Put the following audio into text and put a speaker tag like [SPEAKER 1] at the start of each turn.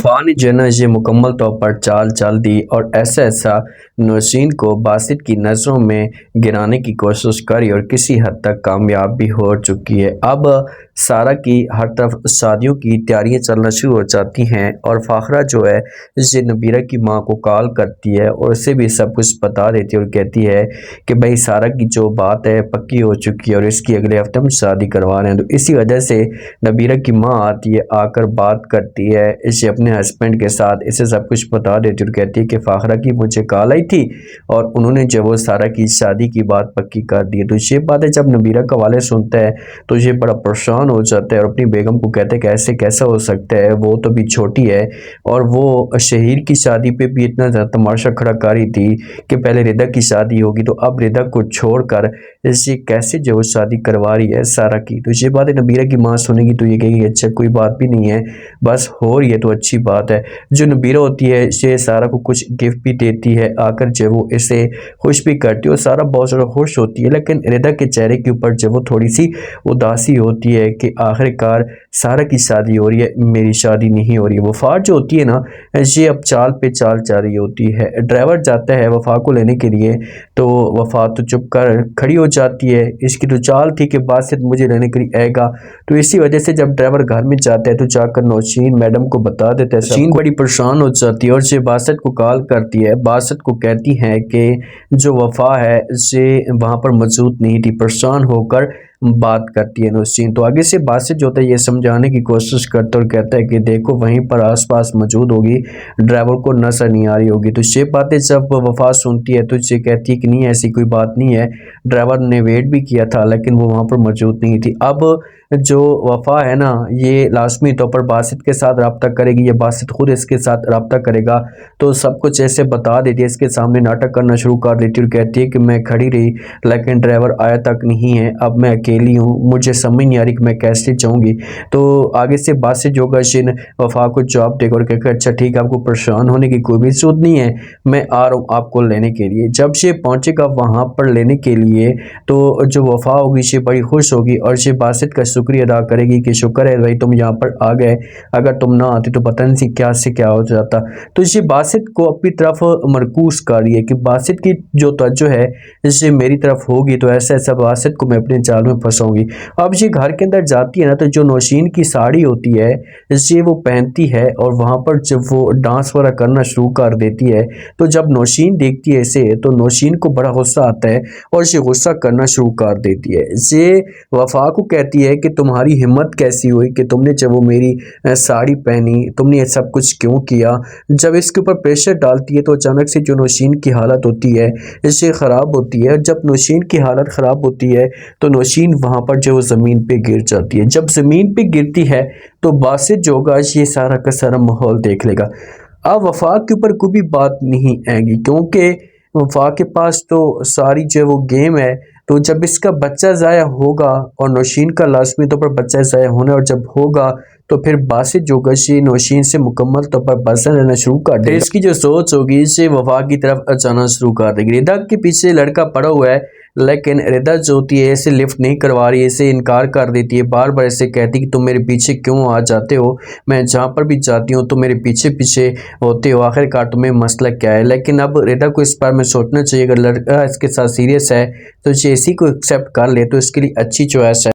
[SPEAKER 1] वफा ने जो है ना ये मुकम्मल तौर पर चाल चल दी और ऐसा नौशीन को बासित की नज़रों में गिराने की कोशिश करी और किसी हद तक कामयाब भी हो चुकी है। अब सारा की हर तरफ शादियों की तैयारियां चलना शुरू हो जाती हैं और फ़ाखरा जो है ये नबीरा की माँ को कॉल करती है और उसे भी सब कुछ बता देती है और कहती है कि भाई सारा की जो बात है पक्की हो चुकी है और इसकी अगले हफ्ते हम शादी करवा रहे हैं। तो इसी वजह से नबीरा की माँ आती है, आकर बात करती है इसे अपने हस्बैंड के साथ, इसे सब कुछ बता देती है और कहती है कि फ़ाखरा की मुझे कॉल आई थी और उन्होंने जो वो सारा की शादी की बात पक्की कर दी है। तो ये बात है जब नबीरा का वाले सुनता है तो ये बड़ा परेशान हो जाता है और अपनी बेगम को कहते हैं कि ऐसे कैसा हो सकता है, वो तो भी छोटी है और वो शहीर की शादी पे भी इतना ज़्यादा तमाशा खड़ा कर रही थी कि पहले रिदा की शादी होगी तो अब रिदा को छोड़कर इसे कैसे जो शादी करवा रही है सारा की। तो ये बात है नबीरा की माँ सुनेगी तो ये कहेगी अच्छा कोई बात भी नहीं है, बस हो रही है तो अच्छी बात है। जो नबीरा होती है ये सारा को कुछ गिफ्ट भी देती है, आकर जब वो इसे खुश भी करती है और सारा बहुत ज़्यादा खुश होती है। लेकिन रिदा के चेहरे के ऊपर जब वो थोड़ी सी उदासी होती है कि आखिरकार सारा की शादी हो रही है, मेरी शादी नहीं हो रही है। वफा जो होती है ना ये अब चाल पे चाल चल रही होती है। ड्राइवर जाता है वफा को लेने के लिए तो वफा तो चुप कर खड़ी हो जाती है। इसकी तो चाल थी कि बासित मुझे लेने के लिए आएगा, तो इसी वजह से जब ड्राइवर घर में जाता है तो जाकर नौशीन मैडम को बता देता है। नौशीन बड़ी परेशान हो जाती है और ये बासित को कॉल करती है, बासित को कहती है कि जो वफा है ये वहाँ पर मौजूद नहीं थी। परेशान होकर बात करती है नौशीन। तो आगे से बासित जो होता है ये समझाने की कोशिश करता और कहता है कि देखो वहीं पर आसपास मौजूद होगी, ड्राइवर को नजर नहीं आ रही होगी। तो ये बातें जब वफा सुनती है तो ये कहती है कि नहीं ऐसी कोई बात नहीं है, ड्राइवर ने वेट भी किया था लेकिन वो वहाँ पर मौजूद नहीं थी। अब जो वफा है ना ये लाजमी तौर पर बासित के साथ रब्ता करेगी या बासित खुद इसके साथ रब्ता करेगा, तो सब कुछ ऐसे बता देती है, इसके सामने नाटक करना शुरू कर देती है और कहती है कि मैं खड़ी रही लेकिन ड्राइवर आया तक नहीं है, अब मैं अकेली हूँ, मुझे समझ नहीं आ रही कि मैं कैसे जाऊँगी। तो आगे से बासित जो गशिन वफा को जवाब देकर और कहकर अच्छा ठीक है आपको परेशान होने की कोई भी जरूरत नहीं है, मैं आ रहा हूँ आपको लेने के लिए। जब ये पहुँचेगा वहाँ पर लेने के लिए तो जो वफा होगी ये बड़ी खुश होगी और ये बासित का शुक्रिया अदा करेगी कि शुक्र है भाई तुम यहाँ पर आ गए, अगर तुम ना आते तो पता नहीं क्या से क्या हो जाता। तो ये बासित को अपनी तरफ मरकूज कर रही है कि बासित की जो तवज्जो है इससे मेरी तरफ होगी तो ऐसा ऐसा बासित को मैं अपने जाल में फंसाऊंगी। अब ये घर के अंदर जाती है ना तो जो नौशीन की साड़ी होती है ये वो पहनती है और वहाँ पर जब वो डांस वगैरह करना शुरू कर देती है तो जब नौशीन देखती है इसे तो नौशीन को बड़ा गुस्सा आता है और ये गुस्सा करना शुरू कर देती है। ये वफा को कहती है कि तुम्हारी हिम्मत कैसी हुई कि तुमने जब वो मेरी साड़ी पहनी, तुमने ये सब कुछ क्यों किया। जब इसके ऊपर प्रेशर डालती है तो अचानक से जो नौशीन की हालत होती है इससे ख़राब होती है। जब नौशीन की हालत ख़राब होती है तो नौशीन वहाँ पर जो ज़मीन पे गिर जाती है। जब ज़मीन पे गिरती है तो बासित जो होगा ये सारा का सारा माहौल देख लेगा। अब वफा के ऊपर कोई भी बात नहीं आएगी क्योंकि वफा के पास तो सारी जो वो गेम है। तो जब इसका बच्चा ज़ाया होगा और नौशीन का लाजमी तौर पर बच्चा ज़ाया होना और जब होगा तो फिर बासित जो गशी नौशीन से मुकम्मल तौर पर बसन रहना शुरू कर देगा। इसकी जो सोच होगी इसे वफा की तरफ जाना शुरू कर देगी। रिदा के पीछे लड़का पड़ा हुआ है लेकिन रिदा जो होती है इसे लिफ्ट नहीं करवा रही है, इसे इनकार कर देती है, बार बार ऐसे कहती कि तुम मेरे पीछे क्यों आ जाते हो, मैं जहाँ पर भी जाती हूँ तो मेरे पीछे पीछे होते हो, आखिरकार तुम्हें मसला क्या है। लेकिन अब रिदा को इस बार में सोचना चाहिए अगर लड़का इसके साथ सीरियस है तो ये इसी को एक्सेप्ट कर ले तो इसके लिए अच्छी चॉइस है।